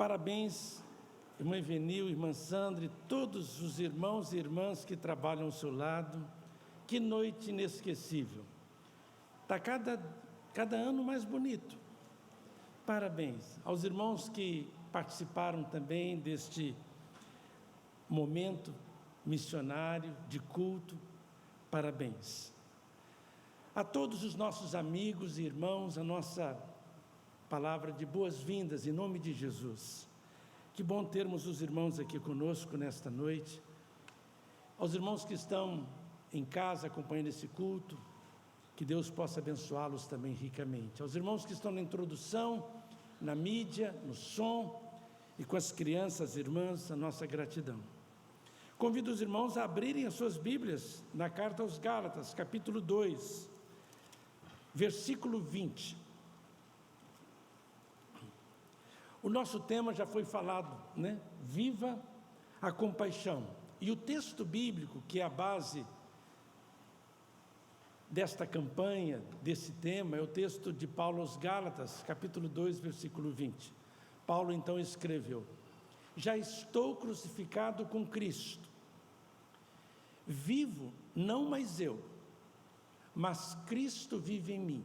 Parabéns, irmã Evenil, irmã Sandra, e todos os irmãos e irmãs que trabalham ao seu lado. Que noite inesquecível. Está cada ano mais bonito. Parabéns aos irmãos que participaram também deste momento missionário, de culto. Parabéns. A todos os nossos amigos e irmãos, a nossa palavra de boas-vindas em nome de Jesus. Que bom termos os irmãos aqui conosco nesta noite. Aos irmãos que estão em casa acompanhando esse culto, que Deus possa abençoá-los também ricamente. Aos irmãos que estão na introdução, na mídia, no som e com as crianças, irmãs, a nossa gratidão. Convido os irmãos a abrirem as suas Bíblias na carta aos Gálatas, capítulo 2, versículo 20. O nosso tema já foi falado, né? Viva a compaixão. E o texto bíblico, que é a base desta campanha, desse tema, é o texto de Paulo aos Gálatas, capítulo 2, versículo 20. Paulo então escreveu: já estou crucificado com Cristo. Vivo não mais eu, mas Cristo vive em mim.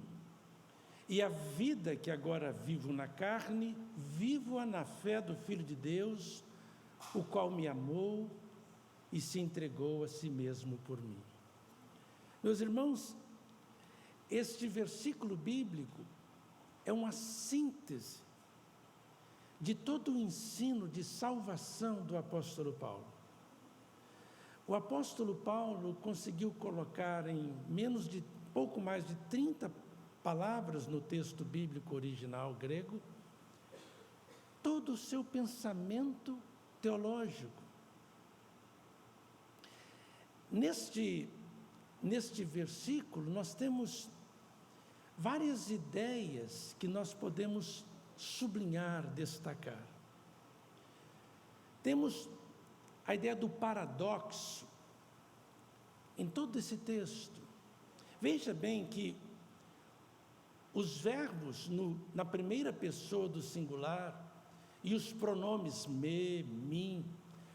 E a vida que agora vivo na carne, vivo-a na fé do Filho de Deus, o qual me amou e se entregou a si mesmo por mim. Meus irmãos, este versículo bíblico é uma síntese de todo o ensino de salvação do apóstolo Paulo. O apóstolo Paulo conseguiu colocar em pouco mais de 30 palavras no texto bíblico original grego, todo o seu pensamento teológico. Neste versículo nós temos várias ideias que nós podemos sublinhar, destacar. Temos a ideia do paradoxo em todo esse texto. Veja bem que os verbos na primeira pessoa do singular e os pronomes me, mim,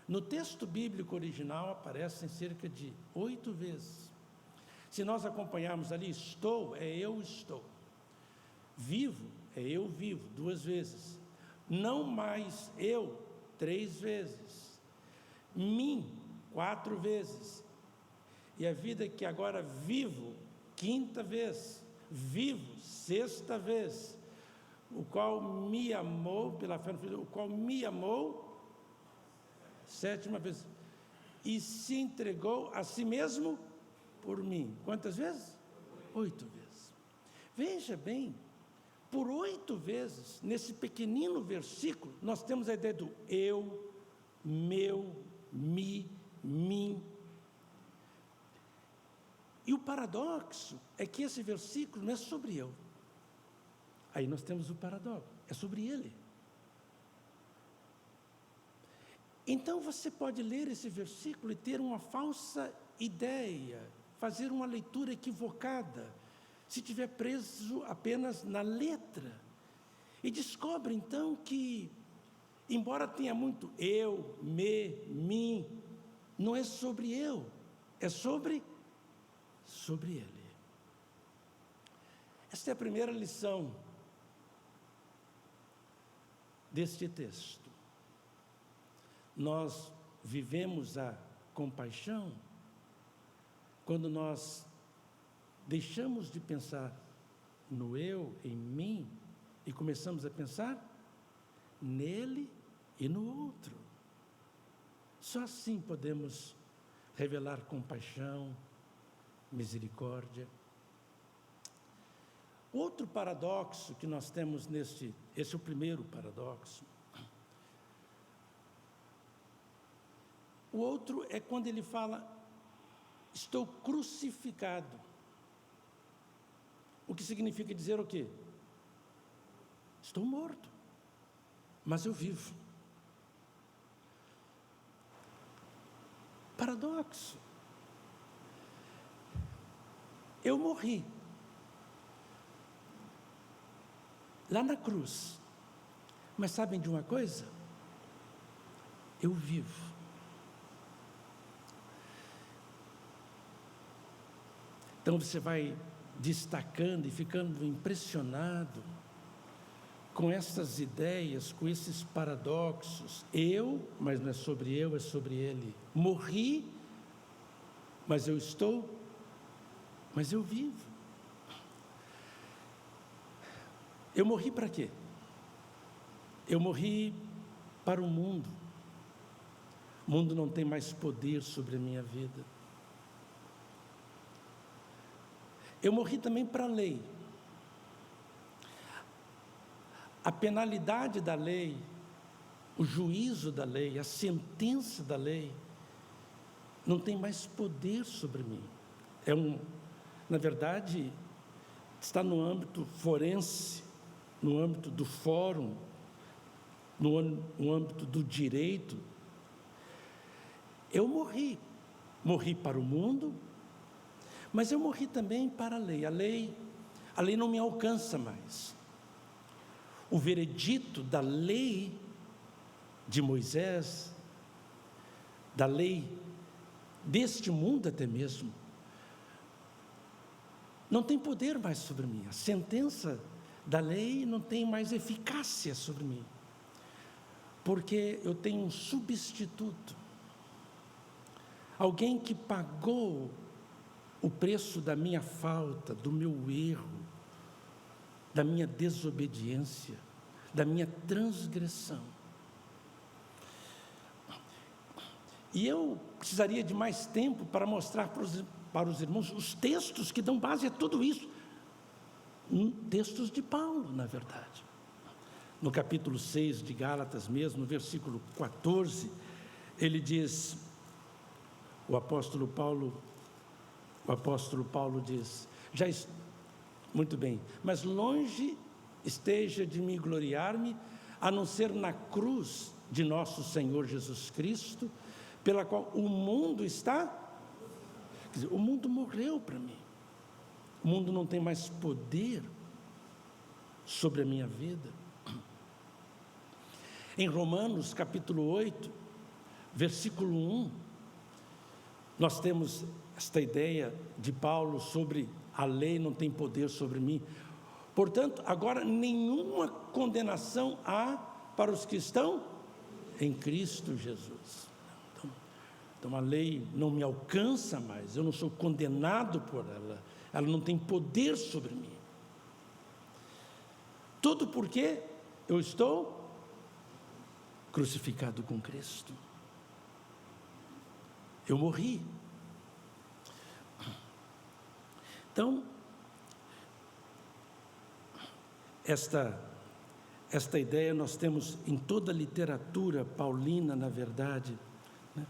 no texto bíblico original aparecem cerca de 8 vezes. Se nós acompanharmos ali, estou, é eu estou. Vivo, é eu vivo, 2 vezes. Não mais eu, 3 vezes. Mim, 4 vezes. E a vida que agora vivo, 5ª vez. Vivo, 6ª vez. O qual me amou, pela fé no Filho, o qual me amou, 7ª vez. E se entregou a si mesmo por mim. Quantas vezes? 8 vezes. Veja bem, por 8 vezes, nesse pequenino versículo, nós temos a ideia do eu, meu, me, mim. E o paradoxo é que esse versículo não é sobre eu. Aí nós temos o paradoxo, é sobre ele. Então você pode ler esse versículo e ter uma falsa ideia, fazer uma leitura equivocada, se estiver preso apenas na letra. E descobre então que, embora tenha muito eu, me, mim, não é sobre eu, é sobre ele. Esta é a primeira lição deste texto. Nós vivemos a compaixão quando nós deixamos de pensar no eu, em mim, e começamos a pensar nele e no outro. Só assim podemos revelar compaixão, misericórdia. Outro paradoxo que nós temos esse é o primeiro paradoxo. O outro é quando ele fala, estou crucificado. O que significa dizer o quê? Estou morto, mas eu vivo. Paradoxo. Eu morri lá na cruz, Mas sabem de uma coisa? Eu vivo. Então você vai destacando e ficando impressionado com essas ideias, com esses paradoxos. Mas não é sobre eu, é sobre ele. Morri, mas eu estou, mas eu vivo. Eu morri para quê? Eu morri para o mundo. O mundo não tem mais poder sobre a minha vida. Eu morri também para a lei. A penalidade da lei, o juízo da lei, a sentença da lei, não tem mais poder sobre mim. Na verdade, está no âmbito forense, no âmbito do fórum, no âmbito do direito. Eu morri para o mundo, mas eu morri também para a lei. A lei não me alcança mais. O veredito da lei de Moisés, da lei deste mundo até mesmo, não tem poder mais sobre mim. A sentença da lei não tem mais eficácia sobre mim, porque eu tenho um substituto, alguém que pagou o preço da minha falta, do meu erro, da minha desobediência, da minha transgressão. E eu precisaria de mais tempo para mostrar para os irmãos os textos que dão base a tudo isso. Textos de Paulo, na verdade. No capítulo 6 de Gálatas mesmo, no versículo 14, ele diz, o apóstolo Paulo diz, muito bem, mas longe esteja de me gloriar-me, a não ser na cruz de nosso Senhor Jesus Cristo, pela qual o mundo está, quer dizer, o mundo morreu para mim, o mundo não tem mais poder sobre a minha vida. Em Romanos capítulo 8, versículo 1, nós temos esta ideia de Paulo sobre a lei não tem poder sobre mim. Portanto, agora nenhuma condenação há para os que estão em Cristo Jesus. Então a lei não me alcança mais, eu não sou condenado por ela não tem poder sobre mim. Tudo porque eu estou crucificado com Cristo. Eu morri. Então, esta ideia nós temos em toda a literatura paulina, na verdade, né?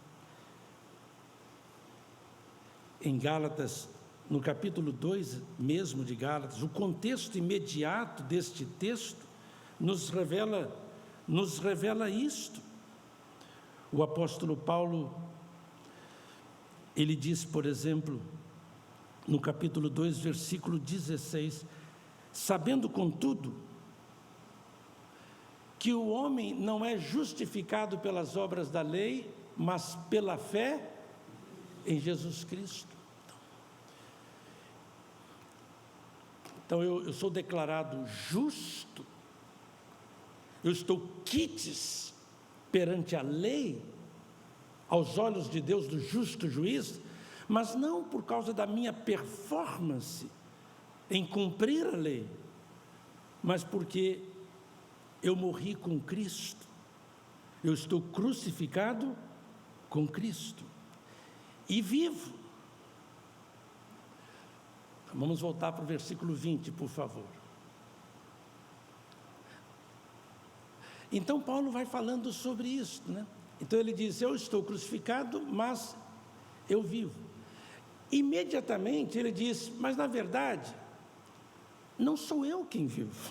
Em Gálatas, no capítulo 2 mesmo de Gálatas, o contexto imediato deste texto nos revela isto. O apóstolo Paulo, ele diz, por exemplo, no capítulo 2, versículo 16, sabendo, contudo, que o homem não é justificado pelas obras da lei, mas pela fé em Jesus Cristo. Então eu sou declarado justo, eu estou quites perante a lei, aos olhos de Deus do justo juiz, mas não por causa da minha performance em cumprir a lei, mas porque eu morri com Cristo, eu estou crucificado com Cristo e vivo. Vamos voltar para o versículo 20, por favor. Então Paulo vai falando sobre isso, né? Então ele diz, eu estou crucificado, mas eu vivo. Imediatamente ele diz, mas na verdade, não sou eu quem vivo.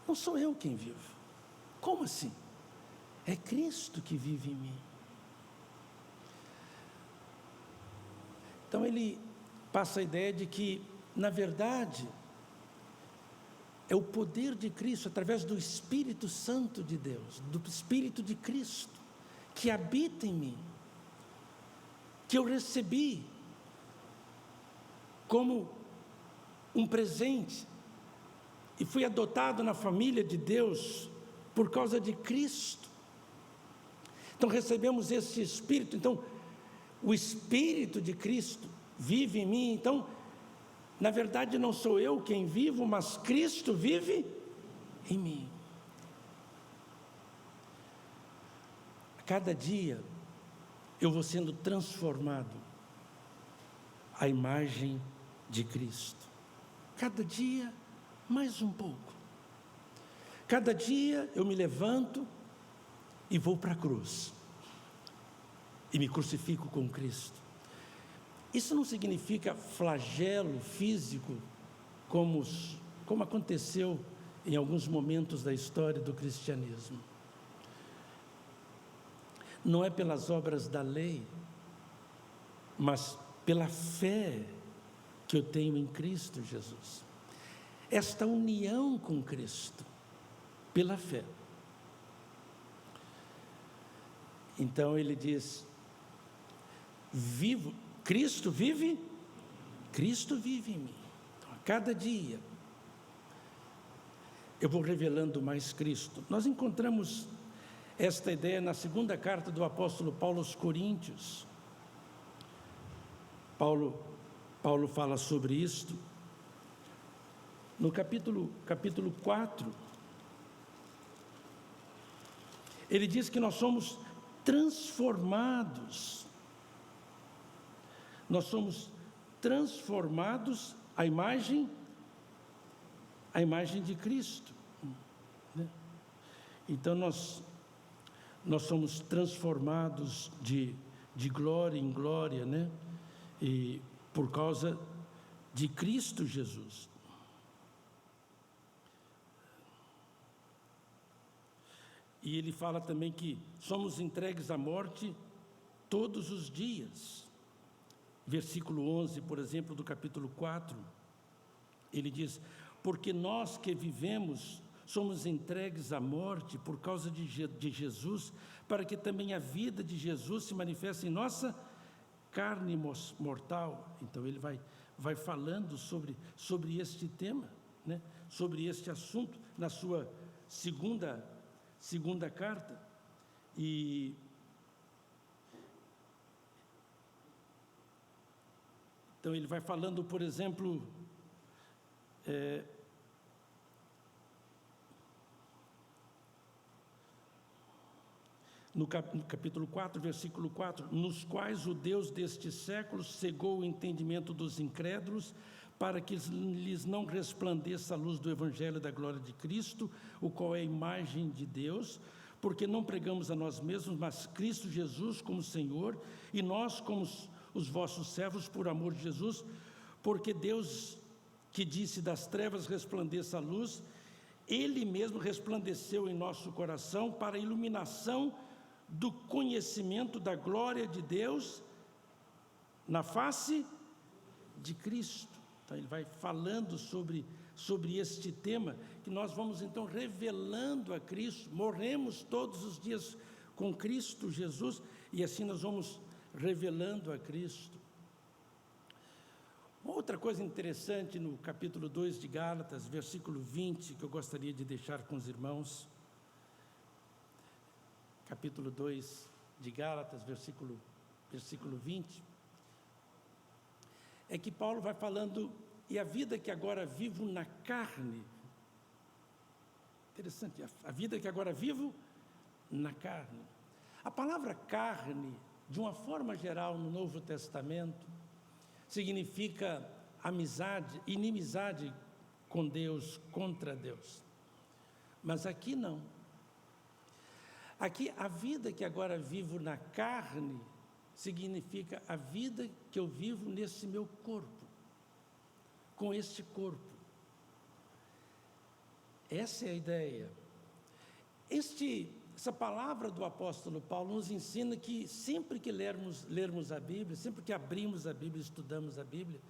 Não sou eu quem vivo. Como assim? É Cristo que vive em mim. Então ele passa a ideia de que, na verdade, é o poder de Cristo através do Espírito Santo de Deus, do Espírito de Cristo, que habita em mim, que eu recebi como um presente e fui adotado na família de Deus por causa de Cristo. Então recebemos esse Espírito, então o Espírito de Cristo vive em mim. Então, na verdade, não sou eu quem vivo, mas Cristo vive em mim. A cada dia eu vou sendo transformado à imagem de Cristo. Cada dia mais um pouco. Cada dia eu me levanto e vou para a cruz e me crucifico com Cristo. Isso não significa flagelo físico, como aconteceu em alguns momentos da história do cristianismo. Não é pelas obras da lei, mas pela fé que eu tenho em Cristo Jesus. Esta união com Cristo, pela fé. Então ele diz: vivo, Cristo vive em mim. Então, a cada dia eu vou revelando mais Cristo. Nós encontramos esta ideia na segunda carta do apóstolo Paulo aos Coríntios. Paulo fala sobre isto. No capítulo 4, ele diz que nós somos transformados. Nós somos transformados à imagem de Cristo, né? Então nós somos transformados de glória em glória, né? E por causa de Cristo Jesus. E ele fala também que somos entregues à morte todos os dias. Versículo 11, por exemplo, do capítulo 4, ele diz: porque nós que vivemos somos entregues à morte por causa de Jesus, para que também a vida de Jesus se manifeste em nossa carne mortal. Então ele vai falando sobre este tema, né? Sobre este assunto, na sua segunda carta. E então ele vai falando, por exemplo, no capítulo 4, versículo 4, nos quais o Deus deste século cegou o entendimento dos incrédulos, para que lhes não resplandeça a luz do Evangelho da glória de Cristo, o qual é a imagem de Deus, porque não pregamos a nós mesmos, mas Cristo Jesus como Senhor, e nós como os vossos servos por amor de Jesus, porque Deus, que disse das trevas resplandeça a luz, Ele mesmo resplandeceu em nosso coração para a iluminação do conhecimento da glória de Deus na face de Cristo. Então ele vai falando sobre este tema, que nós vamos então revelando a Cristo, morremos todos os dias com Cristo Jesus, e assim nós vamos revelando a Cristo. Outra coisa interessante no capítulo 2 de Gálatas, versículo 20, que eu gostaria de deixar com os irmãos. Capítulo 2 de Gálatas, versículo 20. É que Paulo vai falando: e a vida que agora vivo na carne. Interessante, a vida que agora vivo na carne. A palavra carne, de uma forma geral, no Novo Testamento, significa amizade, inimizade com Deus, contra Deus. Mas aqui não. Aqui, a vida que agora vivo na carne, significa a vida que eu vivo nesse meu corpo, com este corpo. Essa é a ideia. Essa palavra do apóstolo Paulo nos ensina que sempre que lermos a Bíblia, sempre que abrimos a Bíblia, estudamos a Bíblia,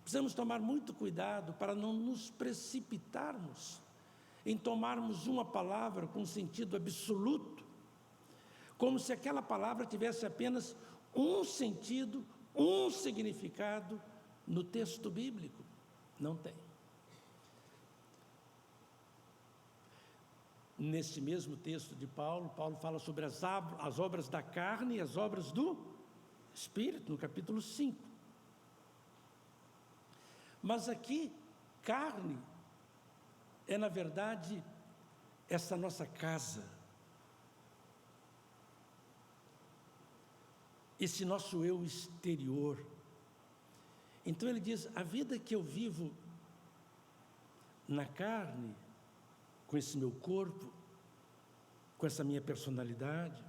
precisamos tomar muito cuidado para não nos precipitarmos em tomarmos uma palavra com sentido absoluto, como se aquela palavra tivesse apenas um sentido, um significado no texto bíblico. Não tem. Nesse mesmo texto de Paulo, Paulo fala sobre as obras da carne e as obras do Espírito, no capítulo 5. Mas aqui, carne é, na verdade, essa nossa casa, esse nosso eu exterior. Então ele diz, a vida que eu vivo na carne, com esse meu corpo, com essa minha personalidade,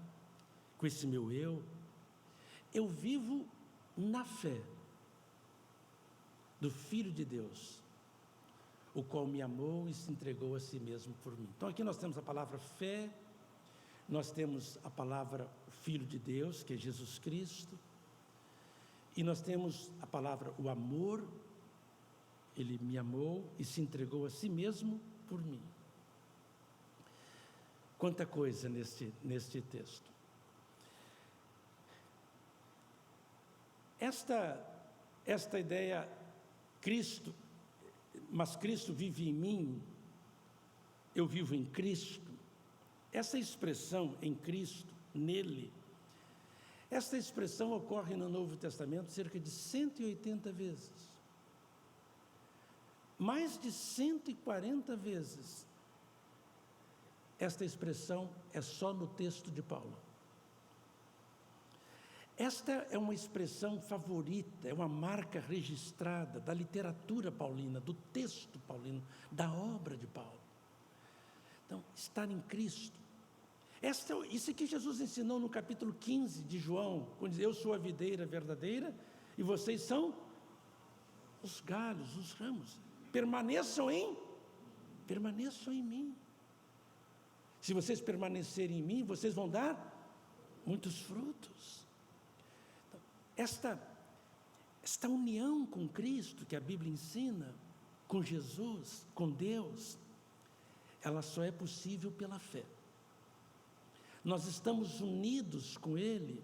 com esse meu eu vivo na fé do Filho de Deus, o qual me amou e se entregou a si mesmo por mim. Então aqui nós temos a palavra fé, nós temos a palavra Filho de Deus, que é Jesus Cristo, e nós temos a palavra o amor, ele me amou e se entregou a si mesmo por mim. Quanta coisa neste texto. Esta ideia, Cristo, mas Cristo vive em mim, eu vivo em Cristo, essa expressão em Cristo, nele, esta expressão ocorre no Novo Testamento cerca de 180 vezes. Mais de 140 vezes, esta expressão é só no texto de Paulo. Esta é uma expressão favorita, é uma marca registrada da literatura paulina, do texto paulino, da obra de Paulo. Então, estar em Cristo. Isso que Jesus ensinou no capítulo 15 de João, quando diz, eu sou a videira verdadeira e vocês são os galhos, os ramos. Permaneçam em mim. Se vocês permanecerem em mim, vocês vão dar muitos frutos. Então, esta união com Cristo que a Bíblia ensina, com Jesus, com Deus, ela só é possível pela fé. Nós estamos unidos com Ele,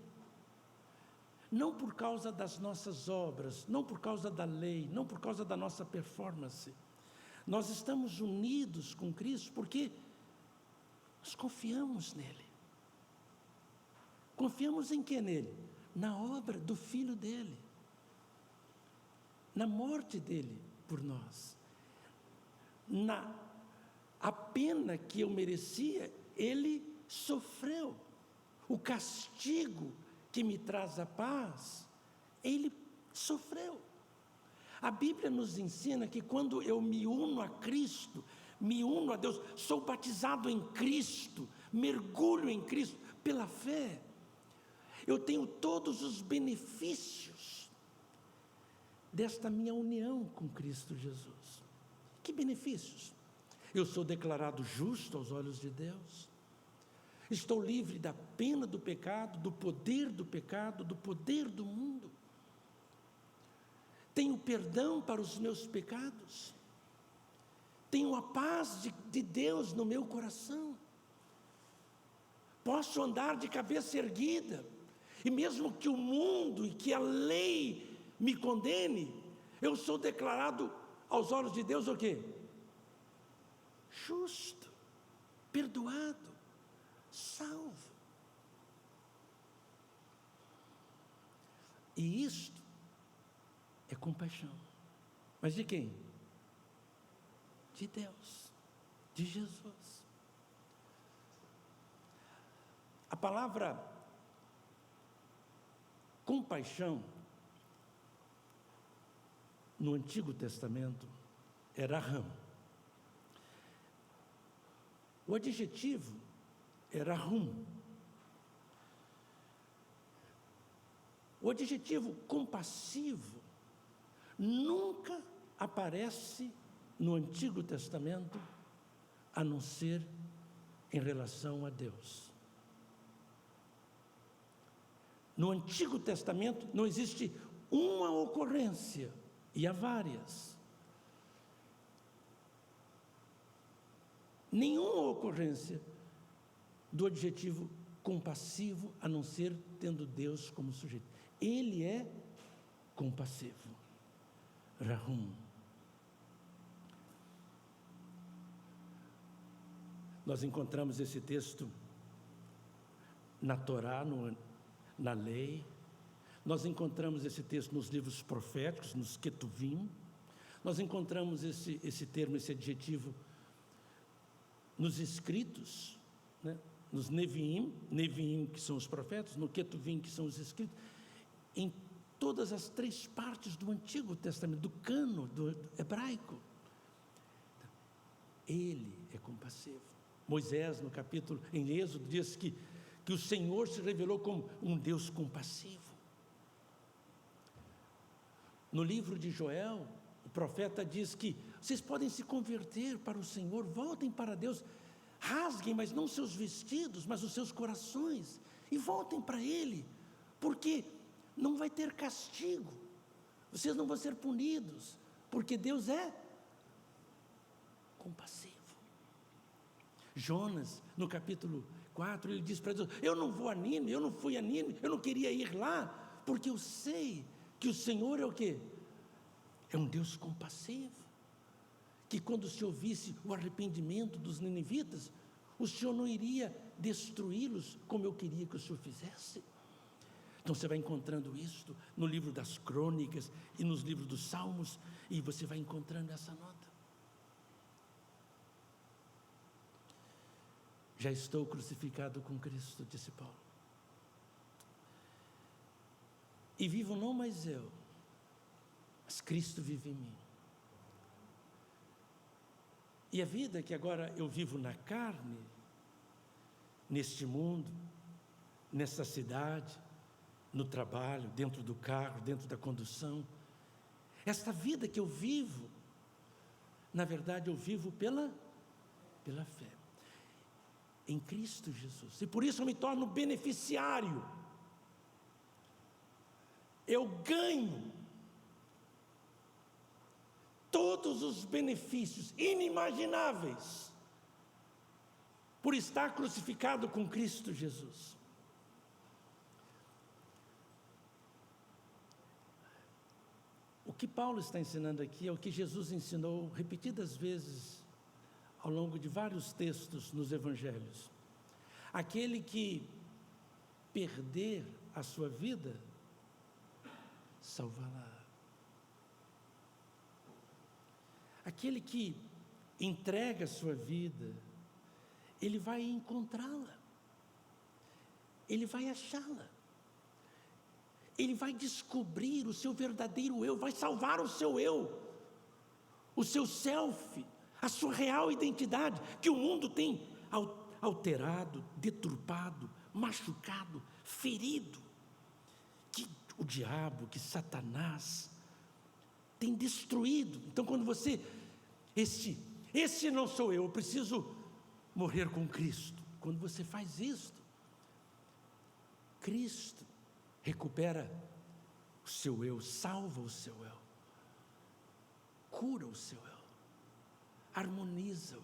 não por causa das nossas obras, não por causa da lei, não por causa da nossa performance. Nós estamos unidos com Cristo porque nós confiamos nele. Confiamos em que nele? Na obra do Filho dele, na morte dele por nós, a pena que eu merecia, ele sofreu. O castigo que me traz a paz, ele sofreu. A Bíblia nos ensina que quando eu me uno a Cristo, me uno a Deus, sou batizado em Cristo, mergulho em Cristo, pela fé, eu tenho todos os benefícios desta minha união com Cristo Jesus. Que benefícios? Eu sou declarado justo aos olhos de Deus, estou livre da pena do pecado, do poder do mundo, tenho perdão para os meus pecados, tenho a paz de Deus no meu coração, posso andar de cabeça erguida, e mesmo que o mundo e que a lei me condene, eu sou declarado aos olhos de Deus o quê? Justo, perdoado, salvo. E isto é compaixão. Mas de quem? De Deus, de Jesus. A palavra compaixão no Antigo Testamento era ram. O adjetivo era rum. O adjetivo compassivo nunca aparece no Antigo Testamento, a não ser em relação a Deus. No Antigo Testamento não existe uma ocorrência E há várias. Nenhuma ocorrência do adjetivo compassivo, a não ser tendo Deus como sujeito. Ele é compassivo. Rahum. Nós encontramos esse texto na Torá, na lei. Nós encontramos esse texto nos livros proféticos, nos Ketuvim. Nós encontramos esse termo, esse adjetivo nos escritos, né? Nos Neviim, que são os profetas, no Ketuvim, que são os escritos, em todas as 3 partes do Antigo Testamento, do cano, do hebraico. Ele é compassivo. Moisés, no capítulo, em Êxodo, diz que o Senhor se revelou como um Deus compassivo. No livro de Joel, o profeta diz que vocês podem se converter para o Senhor, voltem para Deus, rasguem, mas não seus vestidos, mas os seus corações, e voltem para Ele, porque não vai ter castigo, vocês não vão ser punidos, porque Deus é compassivo. Jonas, no capítulo 4, ele diz para Deus: eu não vou a Nínive, eu não fui a Nínive, eu não queria ir lá, porque eu sei que o Senhor é o quê? É um Deus compassivo, que quando se ouvisse o arrependimento dos ninivitas, o Senhor não iria destruí-los como eu queria que o Senhor fizesse. Então você vai encontrando isto no livro das crônicas e nos livros dos salmos, e você vai encontrando essa nota. Já estou crucificado com Cristo, disse Paulo. E vivo não mais eu, mas Cristo vive em mim. E a vida que agora eu vivo na carne, neste mundo, nessa cidade, no trabalho, dentro do carro, dentro da condução, esta vida que eu vivo, na verdade eu vivo pela fé em Cristo Jesus, e por isso eu me torno beneficiário. Eu ganho todos os benefícios inimagináveis por estar crucificado com Cristo Jesus. O que Paulo está ensinando aqui é o que Jesus ensinou repetidas vezes ao longo de vários textos nos evangelhos. Aquele que perder a sua vida, salvará. Aquele que entrega a sua vida, ele vai encontrá-la, ele vai achá-la, ele vai descobrir o seu verdadeiro eu, vai salvar o seu eu, o seu self, a sua real identidade, que o mundo tem alterado, deturpado, machucado, ferido, que o diabo, que Satanás tem destruído. Então quando você, esse não sou eu preciso morrer com Cristo. Quando você faz isto, Cristo recupera o seu eu, salva o seu eu, cura o seu eu, harmoniza-o,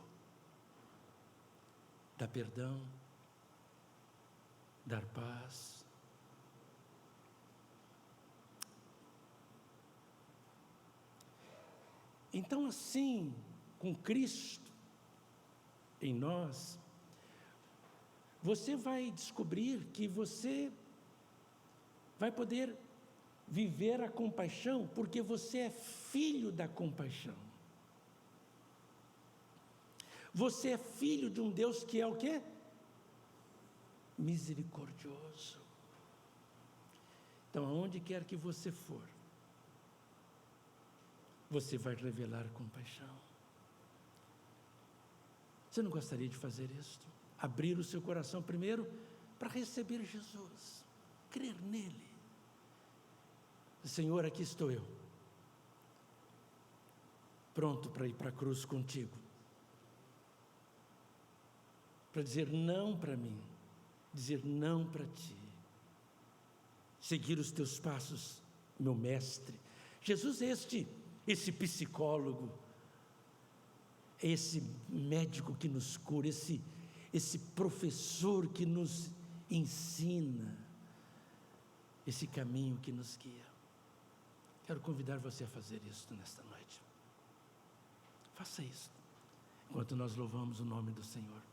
dá perdão, dá paz. Então, assim, com Cristo em nós, você vai descobrir que você vai poder viver a compaixão, porque você é filho da compaixão. Você é filho de um Deus que é o quê? Misericordioso. Então, aonde quer que você for, você vai revelar compaixão. Você não gostaria de fazer isto? Abrir o seu coração primeiro para receber Jesus, crer nele. Senhor, aqui estou eu, pronto para ir para a cruz contigo, para dizer não para mim, dizer não para ti, seguir os teus passos, meu mestre. Jesus é este esse psicólogo, esse médico que nos cura, esse professor que nos ensina, esse caminho que nos guia. Quero convidar você a fazer isso nesta noite. Faça isso, enquanto nós louvamos o nome do Senhor.